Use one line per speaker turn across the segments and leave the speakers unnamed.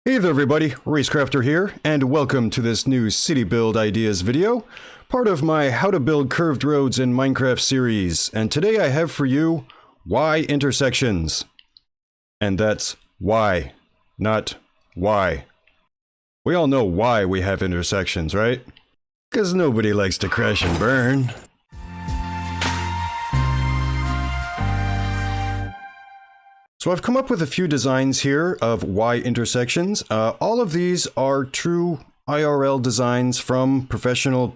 Hey there everybody, Racecrafter here, and welcome to this new city build ideas video, part of my how to build curved roads in Minecraft series, and today I have for you Y-Intersections. And that's Y, not why. We all know why we have intersections, right? Because nobody likes to crash and burn. So I've come up with a few designs here of Y-intersections. All of these are true IRL designs from professional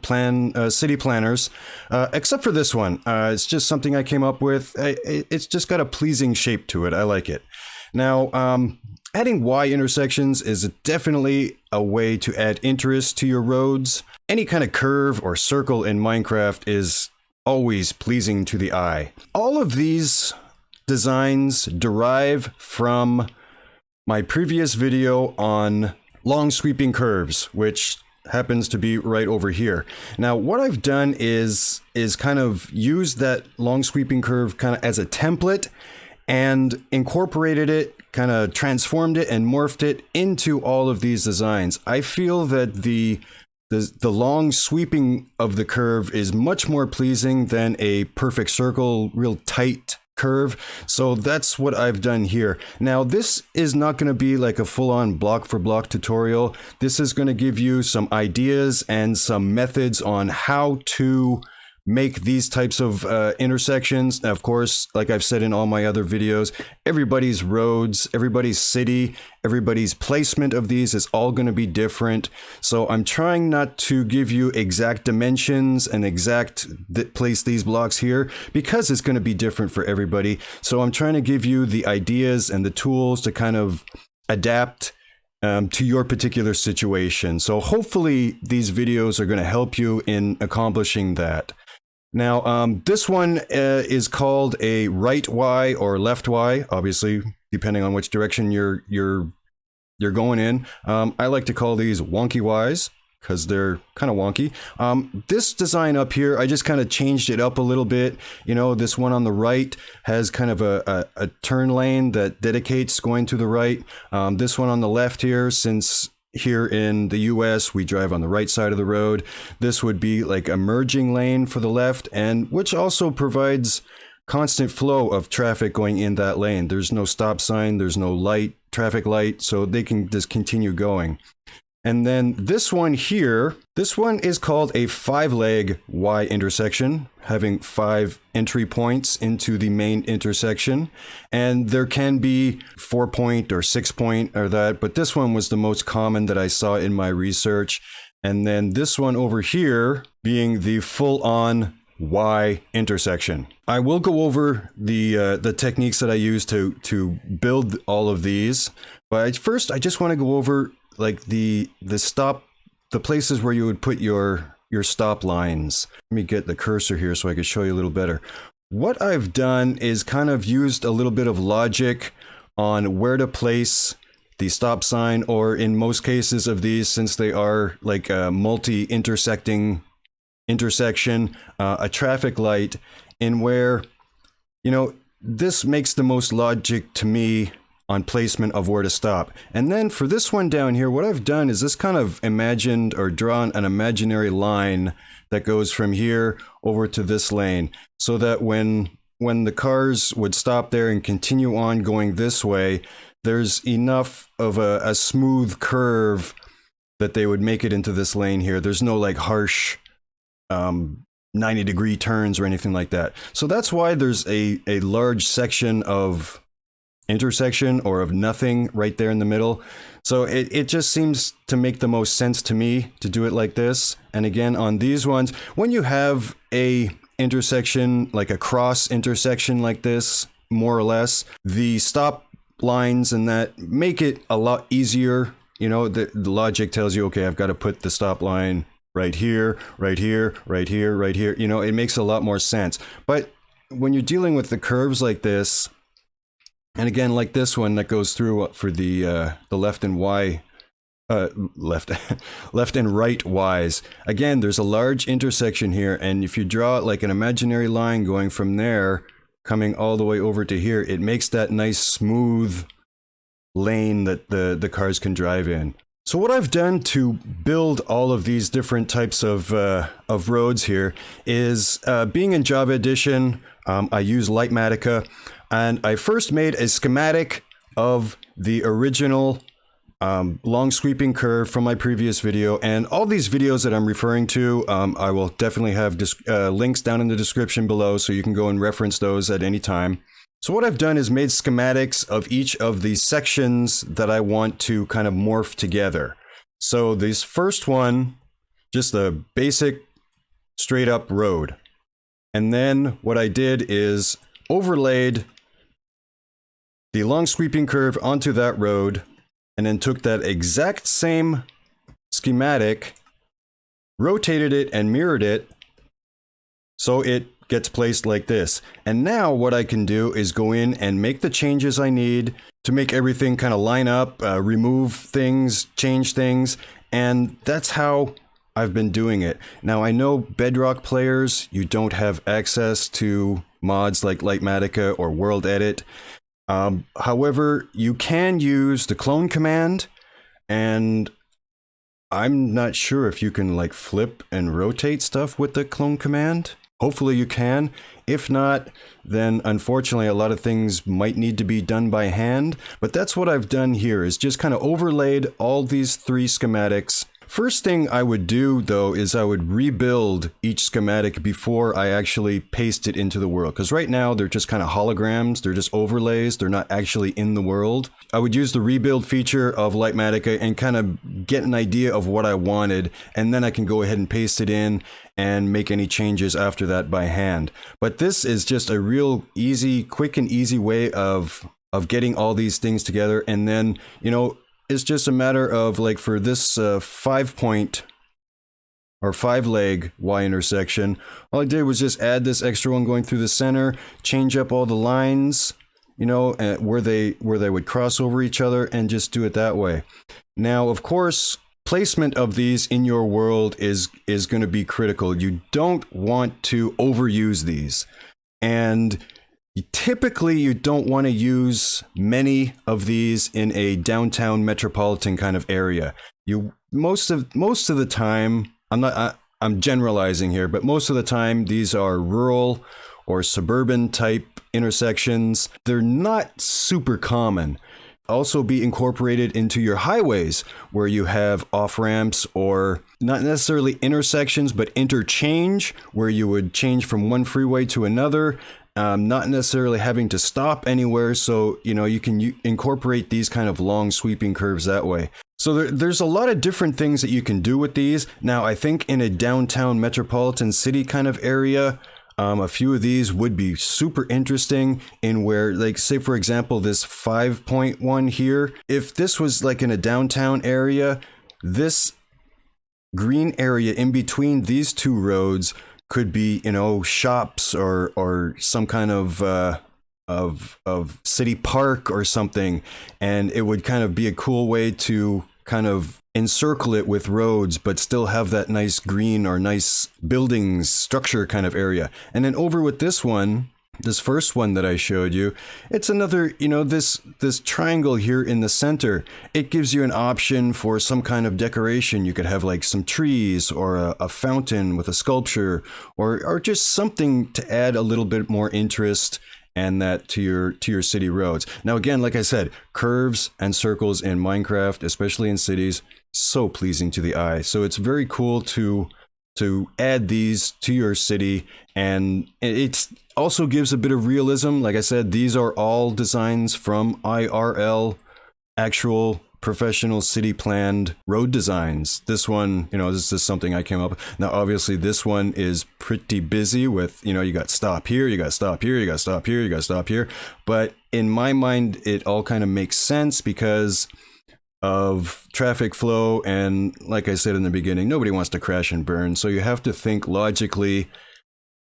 city planners, except for this one. It's just something I came up with. It's just got a pleasing shape to it. I like it. Now, adding Y-intersections is definitely a way to add interest to your roads. Any kind of curve or circle in Minecraft is always pleasing to the eye. All of these designs derive from my previous video on long sweeping curves, which happens to be right over here. Now, what I've done is kind of use that long sweeping curve kind of as a template and incorporated it, kind of transformed it and morphed it into all of these designs. I feel that the long sweeping of the curve is much more pleasing than a perfect circle, real tight curve. So that's what I've done here. Now, this is not going to be like a full-on block for block tutorial. This is going to give you some ideas and some methods on how to make these types of intersections. Now, of course, like I've said in all my other videos, everybody's roads, everybody's city, everybody's placement of these is all going to be different. So I'm trying not to give you exact dimensions and exact place these blocks here because it's going to be different for everybody. So I'm trying to give you the ideas and the tools to kind of adapt to your particular situation. So hopefully these videos are going to help you in accomplishing that. Now, this one is called a right Y or left Y, obviously, depending on which direction you're going in. I like to call these wonky Ys because they're kind of wonky. This design up here, I just kind of changed it up a little bit. You know, this one on the right has kind of a turn lane that dedicates going to the right. This one on the left here, since here in the US, we drive on the right side of the road. This would be like a merging lane for the left, and which also provides constant flow of traffic going in that lane. There's no stop sign, there's no light, traffic light, so they can just continue going. And then this one here, this one is called a 5-leg Y intersection, having 5 entry points into the main intersection. And there can be 4-point or 6-point or that, but this one was the most common that I saw in my research. And then this one over here being the full-on Y intersection. I will go over the techniques that I use to build all of these, but first I just want to go over like the places where you would put your stop lines. Let me get the cursor here so I can show you a little better. What I've done is kind of used a little bit of logic on where to place the stop sign, or in most cases of these, since they are like a multi-intersecting intersection, a traffic light, in where, you know, this makes the most logic to me on placement of where to stop. And then for this one down here, what I've done is this kind of imagined or drawn an imaginary line that goes from here over to this lane, so that when the cars would stop there and continue on going this way, there's enough of a smooth curve that they would make it into this lane here. There's no like harsh 90-degree turns or anything like that. So that's why there's a large section of intersection or of nothing right there in the middle. So it just seems to make the most sense to me to do it like this. And again, on these ones, when you have a intersection, like a cross intersection like this, more or less, the stop lines and that make it a lot easier. You know, the logic tells you, okay, I've got to put the stop line right here, right here, right here, right here. You know, it makes a lot more sense. But when you're dealing with the curves like this, and again, like this one that goes through for the left and Y, left and right Ys. Again, there's a large intersection here, and if you draw like an imaginary line going from there, coming all the way over to here, it makes that nice smooth lane that the cars can drive in. So what I've done to build all of these different types of roads here is, being in Java Edition, I use Lightmatica, and I first made a schematic of the original long sweeping curve from my previous video, and all these videos that I'm referring to, I will definitely have links down in the description below, so you can go and reference those at any time. So what I've done is made schematics of each of the sections that I want to kind of morph together. So this first one, just a basic straight up road. And then what I did is overlaid the long sweeping curve onto that road, and then took that exact same schematic, rotated it and mirrored it so it gets placed like this. And now what I can do is go in and make the changes I need to make everything kind of line up, remove things, change things, and that's how I've been doing it. Now I know Bedrock players, you don't have access to mods like Lightmatica or World Edit. However, you can use the clone command, and I'm not sure if you can like flip and rotate stuff with the clone command. Hopefully you can. If not, then unfortunately a lot of things might need to be done by hand. But that's what I've done here, is just kind of overlaid all these three schematics. First thing I would do though is I would rebuild each schematic before I actually paste it into the world. Because right now they're just kind of holograms, they're just overlays, they're not actually in the world. I would use the rebuild feature of Lightmatica and kind of get an idea of what I wanted, and then I can go ahead and paste it in and make any changes after that by hand. But this is just a real easy, quick and easy way of getting all these things together. And then, you know, it's just a matter of, like, for this 5-point or 5-leg Y intersection, all I did was just add this extra one going through the center, change up all the lines, you know, where they would cross over each other, and just do it that way. Now, of course, placement of these in your world is going to be critical. You don't want to overuse these, and typically you don't want to use many of these in a downtown metropolitan kind of area. Most of the time, I'm generalizing here, but most of the time these are rural or suburban type intersections. They're not super common. Also be incorporated into your highways, where you have off-ramps, or not necessarily intersections, but interchange, where you would change from one freeway to another, not necessarily having to stop anywhere. So, you know, you can incorporate these kind of long sweeping curves that way. So there's a lot of different things that you can do with these. Now, I think in a downtown metropolitan city kind of area, a few of these would be super interesting, in where, like, say for example, this 5-point one here, if this was like in a downtown area, this green area in between these two roads could be, you know, shops or some kind of city park or something, and it would kind of be a cool way to kind of encircle it with roads, but still have that nice green or nice buildings structure kind of area. And then over with this one, this first one that I showed you, it's another, you know, this triangle here in the center. It gives you an option for some kind of decoration. You could have like some trees, or a fountain with a sculpture, or just something to add a little bit more interest and that to your city roads. Now again, like I said, curves and circles in Minecraft, especially in cities, so pleasing to the eye. So it's very cool to add these to your city, and it also gives a bit of realism. Like I said, these are all designs from IRL, actual professional city planned road designs. This one, you know, this is something I came up with. Now obviously this one is pretty busy with, you know, you got stop here, you got stop here, you got stop here, you got stop here. But in my mind, it all kind of makes sense because of traffic flow, and like I said in the beginning, nobody wants to crash and burn, so you have to think logically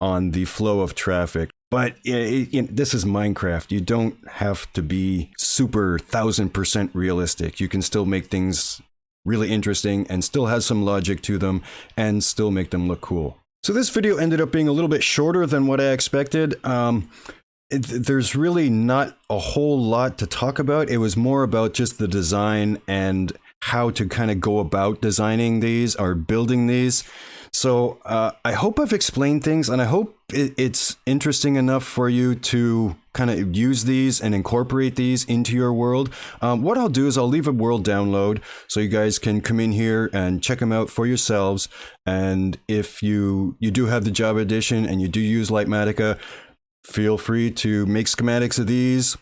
on the flow of traffic. But this is Minecraft. You don't have to be super 1000% realistic. You can still make things really interesting and still have some logic to them and still make them look cool. So this video ended up being a little bit shorter than what I expected. there's really not a whole lot to talk about. It was more about just the design and how to kind of go about designing these or building these. So I hope I've explained things, and I hope it's interesting enough for you to kind of use these and incorporate these into your world. What I'll do is I'll leave a world download so you guys can come in here and check them out for yourselves. And if you do have the Java edition and you do use Lightmatica, feel free to make schematics of these,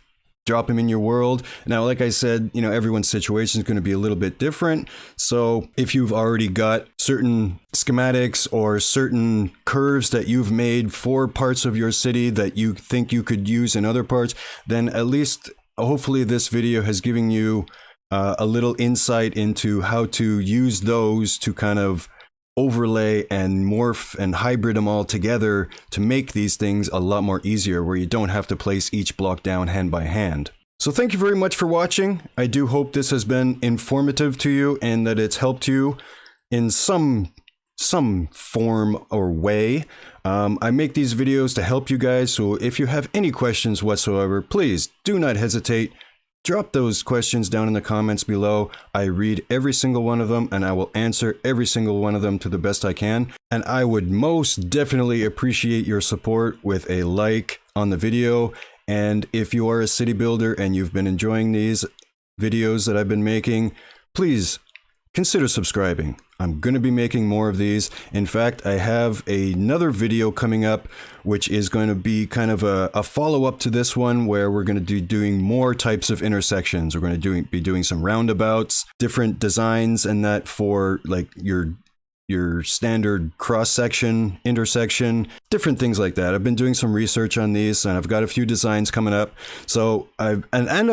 drop them in your world. Now, like I said, you know, everyone's situation is going to be a little bit different. So if you've already got certain schematics or certain curves that you've made for parts of your city that you think you could use in other parts, then at least hopefully this video has given you a little insight into how to use those to kind of overlay and morph and hybrid them all together to make these things a lot more easier, where you don't have to place each block down hand by hand. So thank you very much for watching. I do hope this has been informative to you and that it's helped you in some form or way. I make these videos to help you guys, so if you have any questions whatsoever, please do not hesitate. Drop those questions down in the comments below. I read every single one of them, and I will answer every single one of them to the best I can. And I would most definitely appreciate your support with a like on the video. And if you are a city builder and you've been enjoying these videos that I've been making, please consider subscribing. I'm going to be making more of these. In fact, I have another video coming up, which is going to be kind of a follow-up to this one, where we're going to be doing more types of intersections. We're going to be doing some roundabouts, different designs, and that for like your standard cross-section, intersection, different things like that. I've been doing some research on these, and I've got a few designs coming up. So I've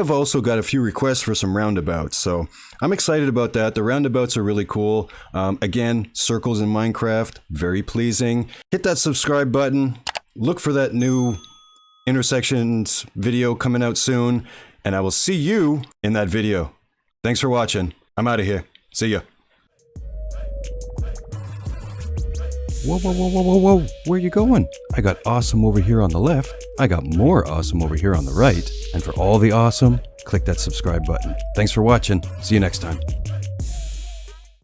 also got a few requests for some roundabouts. So I'm excited about that. The roundabouts are really cool. Again, circles in Minecraft, very pleasing. Hit that subscribe button. Look for that new intersections video coming out soon, and I will see you in that video. Thanks for watching. I'm out of here. See ya. Whoa, whoa, whoa, whoa, whoa, whoa. Where are you going? I got awesome over here on the left. I got more awesome over here on the right. And for all the awesome, click that subscribe button. Thanks for watching. See you next time.